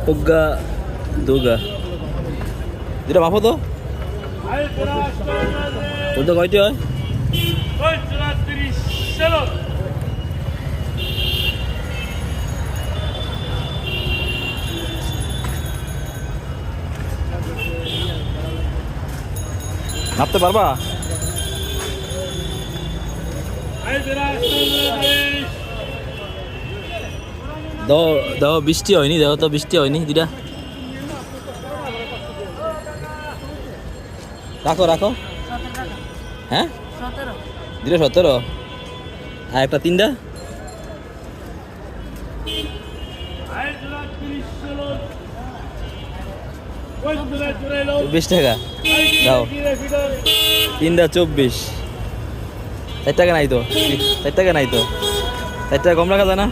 প্রজ্ঞা দুর্গা যেটা মাপো তো ওটা কয়টি হয়? নাপতে পারবা? দাও বৃষ্টি হয়নি, দেখো তো বৃষ্টি হয়নি দুটা। রাখো রাখো। হ্যাঁ দুটা 17 আর একটা 3টা 24 টাকা দাও। 3টা 24। 4 টাকা নাই তো, 4 টাকা নাই তো, 4 টাকা কম রাখা যায় না?